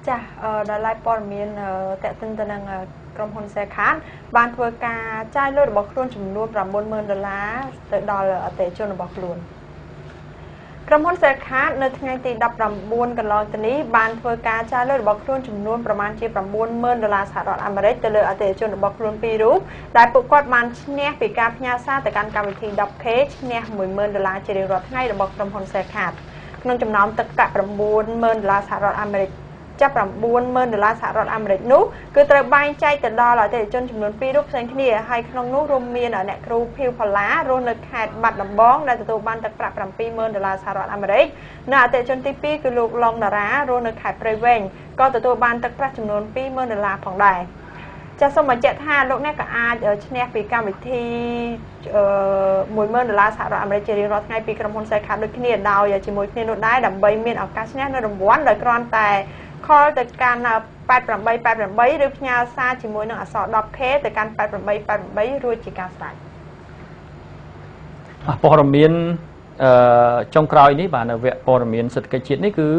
ចាដល់ឡែកព័ត៌មានតេតិនទៅនឹងក្រុមហ៊ុនសេខាតបានធ្វើការចាយលុយរបស់ខ្លួនចំនួន$9,000ទៅដល់អតិថិជនរបស់ខ្លួនក្រុមហ៊ុនសេខាតនៅថ្ងៃទី19កន្លងទៅនេះបានធ្វើការចាយលុយរបស់ខ្លួនចំនួនប្រមាណជា$90,000សហរដ្ឋអាមេរិកទៅលើអតិថិជនរបស់ខ្លួនពីររូបដែលពួកគាត់បានឈ្នះពីការផ្ញើសារទៅកាន់កម្មវិធី 10K ឈ្នះ$10,000ជារៀងរាល់ថ្ងៃរបស់ក្រុមហ៊ុនសេខាតក្នុងចំណោមទឹកប្រាក់$90,000សហរដ្ឋអាមេរិកចាប់$90,000សហរដ្ឋអាមេរិកនោះគឺត្រូវបែងចែកទៅដល់អតិថិជនចំនួន2រូបផ្សេងគ្នាហើយក្នុងនោះរួមមានអ្នកគ្រូភីវផល្លារស់នៅខេត្តបាត់ដំបងដែលទទួលបានទឹកប្រាក់$7,000សហរដ្ឋអាមេរិកនិងអតិថិជនទី2គឺលោកឡុងតារ៉ារស់នៅខេត្តព្រៃវែងក៏ទទួលបានទឹកប្រាក់ចំនួន$20,000ផងដែរចាសសូមបញ្ជាក់ថាលោកអ្នកក៏អាចឈ្នះពីកម្មវិធី$10,000សហរដ្ឋអាមេរិកជារៀងរាល់ថ្ងៃពីក្រុមហ៊ុនសេខាតដូចគ្នាដោយជាមួយគ្នានោះដែរដើម្បីមានឱកាសឈ្នះនៅរង្វាន់ដោយគ្រាន់តែcall ទៅកាន់8888ឬផ្ញើសារជាមួយនឹងអក្សរ 10K ទៅកាន់8888រួចជាការស្រេចព័ត៌មានចុងក្រោយនេះបាទនៅវគ្គព័ត៌មានសេដ្ឋកិច្ចជាតិនេះគឺ